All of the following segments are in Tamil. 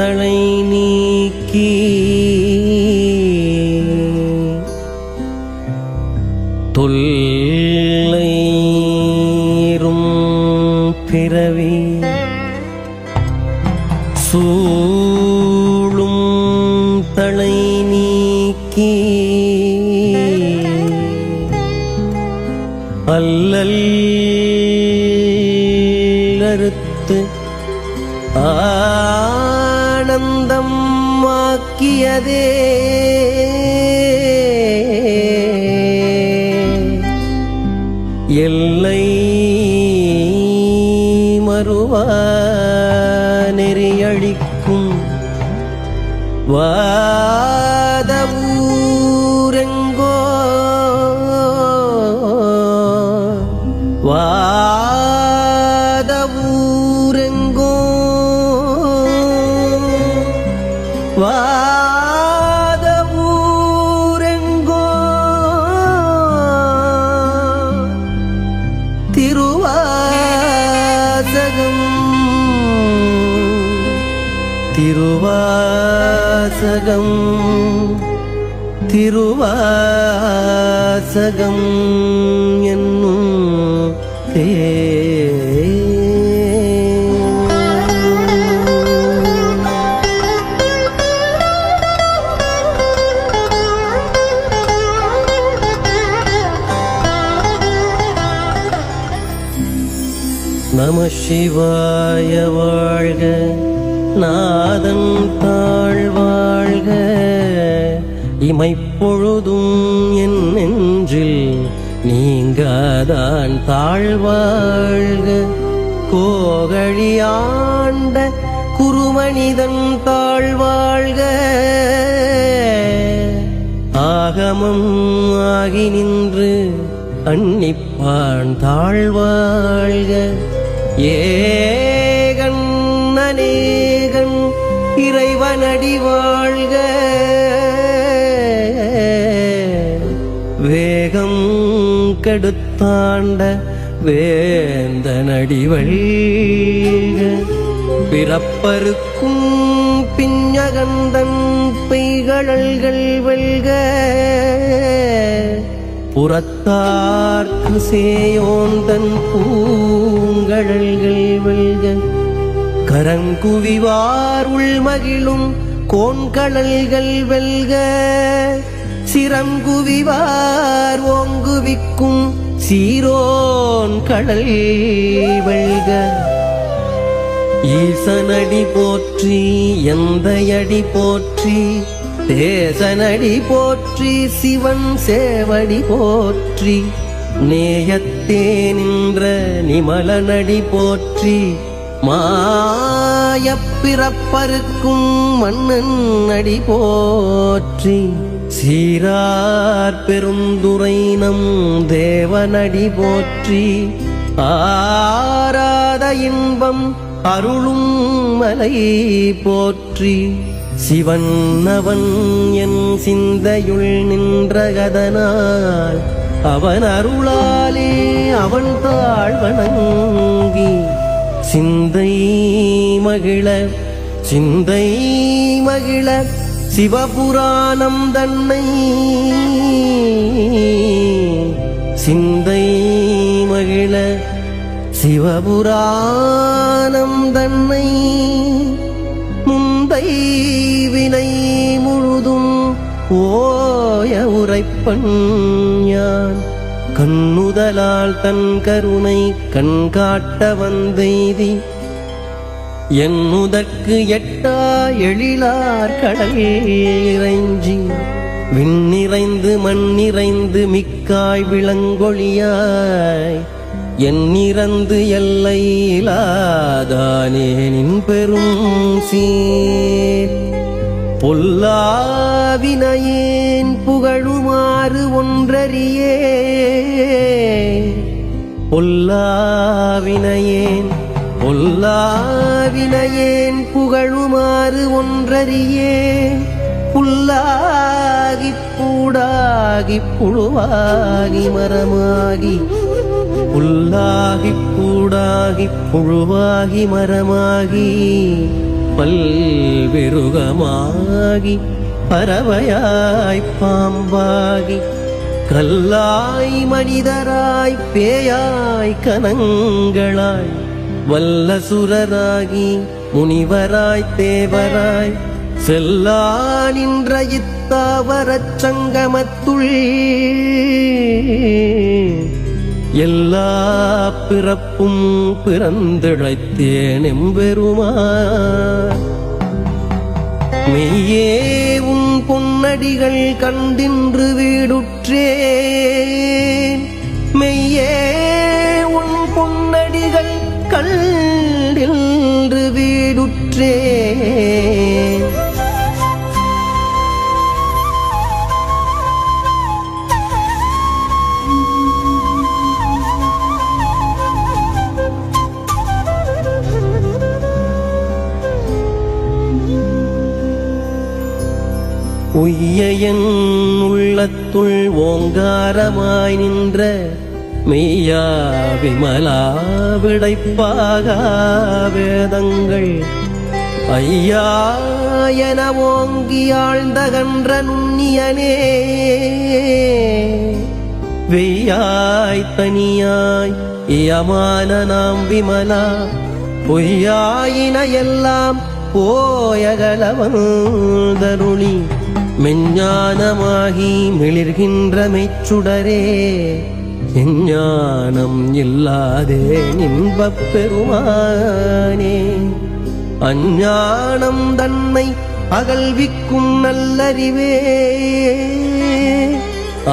தளை நீக்கி தொல்லைரும் பிறவி சூழும் தளை நீக்கி அல்லல் அறுத்து ஆனந்தம் ஆக்கியதே எல்லை மறுவா நெறியழிக்கும் வாதவூரெங்கோ வாதவூரெங்கோ வாதவூரெங்கோ திருவாசகம் திருவாசகம் திருவாசகம் என்னும் நம சிவாய வாழ்க நாதன் தாழ்வாழ்க இமைப்பொழுதும் என் நெஞ்சில் நீங்காதான் தாழ்வாழ்க கோகழியாண்ட குருமனிதன் தாழ்வாழ்க ஆகமம் ஆகி நின்று அன்னிப்பான் தாழ்வாழ்க ஏகன் அநேகன் இறைவனடி வாழ்க வேகம் கெடுத்தாண்ட வேந்தனடி வழிக பிறப்பருக்கும் பிஞ்சகந்தன் பெய்கழல்கள் வெல்க புறத்தார்க்கு சேயோந்தன் பூங்கழல்கள் வெல்க கரங்குவிவார் உள்மகிழும் கோண்கழல்கள் வெல்க சிரங்குவிவார் ஓங்குவிக்கும் சீரோன் கடல் வெல்க ஈசனடி போற்றி எந்தையடி போற்றி தேசனடி போற்றி சிவன் சேவடி போற்றி நேயத்தே நின்ற நிமலனடி போற்றி மாயப்பிறப்பருக்கும் மன்னன் அடி போற்றி சீரார் பெருந்துரை நம் தேவனடி போற்றி ஆராத இன்பம் அருளும் மலை போற்றி சிவன் அவன் என் சிந்தையுள் நின்றகதனால் அவன் அருளாலே அவன் தாழ்வணங்கி சிந்தை மகிழ சிவபுராணம் தன்னை சிந்தை மகிழ சிவபுராணம் தன்னை முந்தை வினை முழுதும் ஓய உரைப்பன் யான் கண்ணுதலால் தன் கருணை கண்காட்ட வந்தெய்தி என்னுதற்கு எட்டா எழிலார் கடல் இறைஞ்சி விண்ணிறைந்து மண்ணிறைந்து மிக்காய் விளங்கொழியாய் எண்ணிறந்து எல்லையிலாதானே நின் பெரும் சீர் பொல்லாவினையேன் புகழுமாறு ஒன்றறியே பொல்லாவினையேன் புகழுமாறு ஒன்றறியே புல்லாகிப் பூடாகிப் புழுவாகி மரமாகி புல்லாகிப் பூடாகிப் புழுவாகி மரமாகி பல்விருகமாகி பறவையாய் பாம்பாகி கல்லாய் மனிதராய் பேயாய் கனங்களாய் வல்லசுரராகி முனிவராய் தேவராய் செல்லா நின்ற இத்தாவரச் சங்கமத்துள் எல்லா பிறப்பும் பிறந்திழைத்தேன் எம்பெருமான். மெய்யே உன் பொன்னடிகள் கண்டின்று வீடுற்றேன், மெய்யே உன் பொன்னடிகள் கண்டின்று வீடுற்றேன். உய்யன் உள்ளத்துள் ஓங்காரமாய் நின்ற மெய்யா விமலா விடைப்பாக வேதங்கள் ஐயா என ஓங்கி ஆழ்ந்தகன்ற நுண்ணியனே வெய்யாய் தனியாய் இயமான நாம் விமலா பொய்யாயின எல்லாம் போயகலவந்தருளி மெஞ்ஞானமாகி மிளிர்கின்ற மெச்சுடரே எஞ்ஞானம் இல்லாதே இன்பப் பெருமானே. அஞ்ஞானம் தன்னை அகல்விக்கும் நல்லறிவே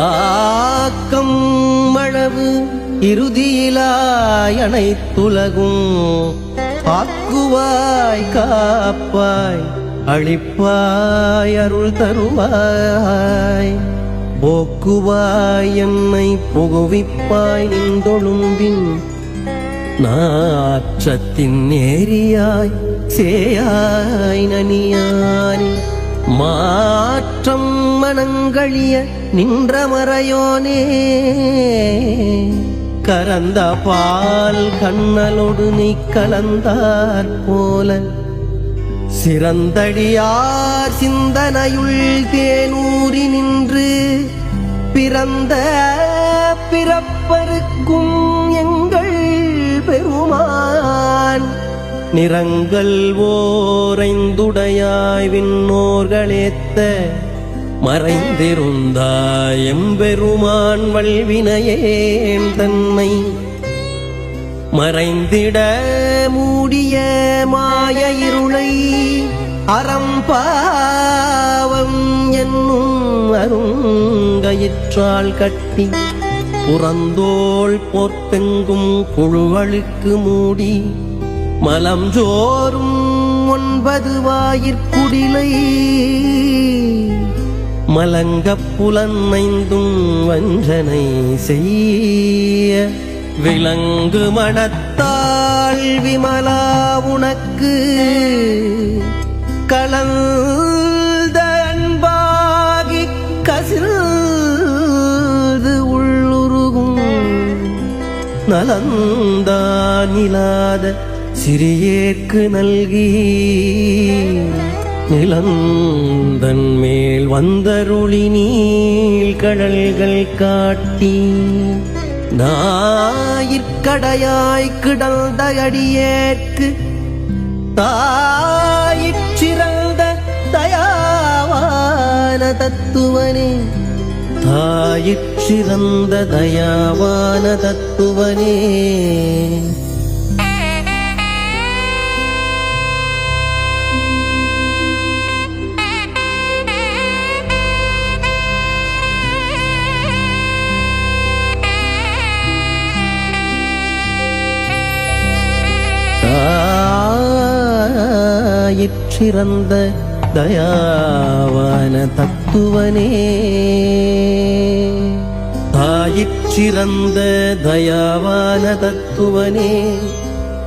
ஆக்கம் அளவு இறுதியிலாய் அனைத்துலகும் ஆக்குவாய் காப்பாய் அளிப்பாய் அருள் தருவாய் போக்குவாய் என்னை புகுவிப்பாய் நின்றொழும்பின் நாற்றத்தின் நேரியாய் சேயாய் நனியானி மாற்றம் மனங்களிய நின்ற மறையோனே கரந்த பால் கண்ணலோடு நீ கலந்தாற் போல சிறந்தடியார் சிந்தனையுள் தேனூறி நின்று பிறந்த பிறப்பருக்கும் எங்கள் பெருமான் நிறங்கள் ஓரைந்துடையாய் விண்ணோர்களேத்த மறைந்திருந்தாய் எம்பெருமான் வல்வினையேன் தன்னை மறைந்திட மூடிய மாய இருளை அறம்பாவம் என்னும் அருங்கயிற்றால் கட்டி புறந்தோள் போர்த்தெங்கும் புழுவழுக்கு மூடி மலம் ஜோறும் 9 வாயிற்குடிலை மலங்கப் புலனைந்தும் வஞ்சனை செய்ய விலங்கு மனத்தாள் விமலா உனக்கு கலந்த அன்பாகி கசிந்து உள்ளுருகும் நலந்தானிலாத சிறியேற்கு நல்கி நிலந்தன் மேல் வந்தருளி நீள் கடல்கள் காட்டி நாயிற்கடையாய் கிடந்த அடியேற்கு தாயிற்றிறந்த தயாவான தத்துவனே தாயிற்றிறந்த தயாவான தத்துவனே தாயிற்றிறந்த தயாவான தத்துவனே தாயிற்றிறந்த தயாவான தத்துவனே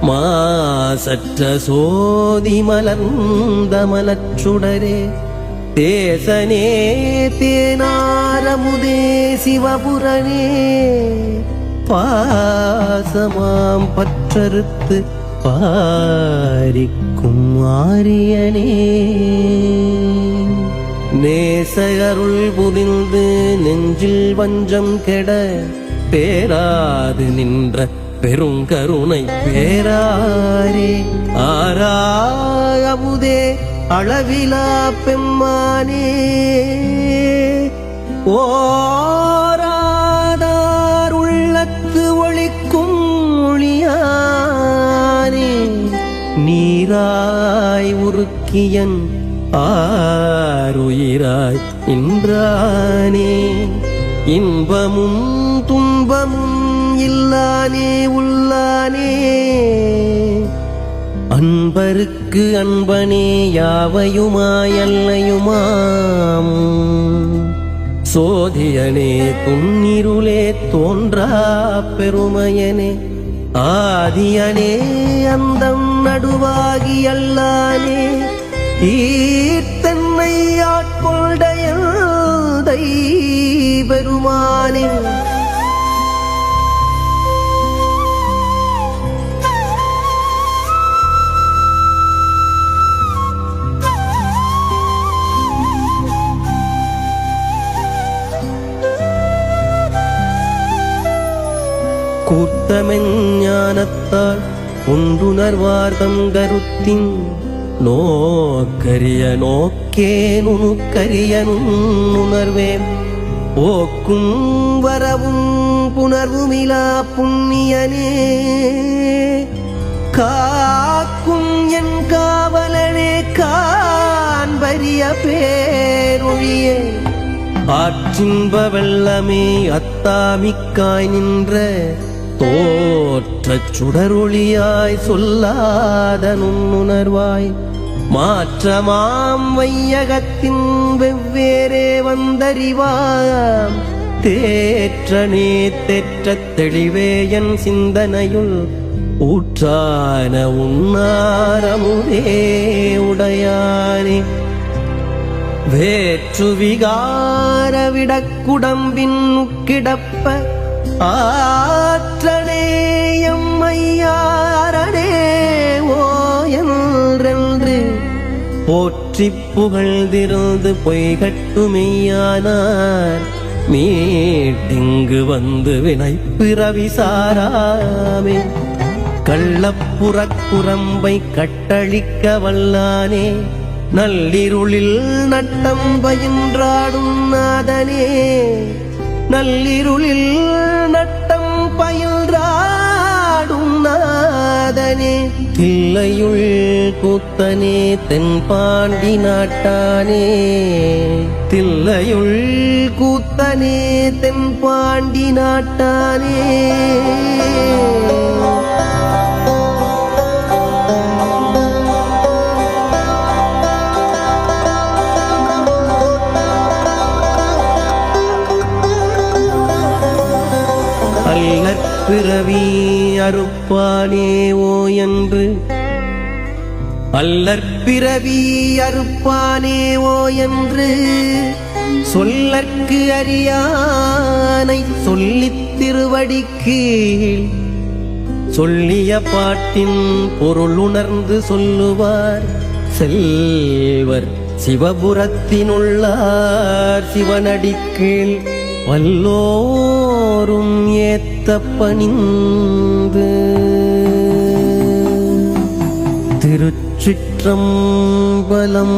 மாசற்ற சோதி மலர்ந்த மலச்சுடரே தேசனே தேனாரமுதே சிவபுரனே பாசமாம் பற்றறுத்து பாரிக்கும் ஆரியனே நேசகருள் புரிந்து நெஞ்சில் வஞ்சம் கெட பேராது நின்ற பெருங்கருணை பேராரே ஆராயமுதே அளவிலா பெம்மானே ஓராதார் உள்ளத்து ஒளிக்கும் ஒளியானே நீராய் உருக்கியன் ஆருயிராய் இன்றானே இன்பமும் துன்பமும் இல்லானே உள்ளானே அன்பருக்கு அன்பனே யாவையுமாய் அல்லையுமாம் சோதியனே துன்னிருளே தோன்றா பெருமையனே ஆதியனே அந்தம் நடுவாகி அல்லானே ஈர்த்தன்னை ஆட்கொண்டைய பெருமானே கூர்த்தமெஞ்ஞானத்தால் ஒன்றுணர்வார் தம் கருத்தின் நோக்கரிய நோக்கே நுணுக்கரிய நுண்ணுணர்வேன் போக்கும் வரவும் புணர்வுமிலா புண்ணியனே காக்கும் என் காவலனே காண்பரிய பேரொழியே ஆற்றின்ப வெள்ளமே அத்தாமிக்காய் நின்ற தோற்றச் சுடரொளியாய் சொல்லாத நுண்ணுணர்வாய் மாற்றமாம் வையகத்தின் வெவ்வேறே வந்தறிவாம் தேற்றனே தேற்றத் தெளிவே என் சிந்தனையுள் ஊற்றான உன்னாரமுதே உடையானே வேற்று விகார விடக்குடம்பின் உக்கிடப்ப ஆற்றனே எம்மையாரனே ஓ என்றென்று போற்றி புகழ்ந்திருந்து பொய்கட்டுமெய்யானார் மீட்டிங்கு வந்து வினை பிறவி சாராமே கள்ளப்புறக்குரம்பை கட்டளிக்க வல்லானே நள்ளிருளில் நட்டம் பயின்றாடும் நாதனே நள்ளிருளில் நட்டம் பயின்றாடும் நாதனே தில்லையுள் கூத்தனே தென்பாண்டி நாட்டானே தில்லையுள் கூத்தனே தென்பாண்டி நாட்டானே பிறவி அறுப்பானே ஓ என்று அல்லற்பிறவி அறுப்பானே ஓ என்று சொல்லற்கு அறியானை சொல்லித் திருவடிக்கு சொல்லிய பாட்டின் பொருள் உணர்ந்து சொல்லுவார் செல்வர் சிவபுரத்தினுள்ளார் சிவனடிக்கீழ் வல்லோரும் ஏத்த பணிந்து திருச்சிற்றம்பலம்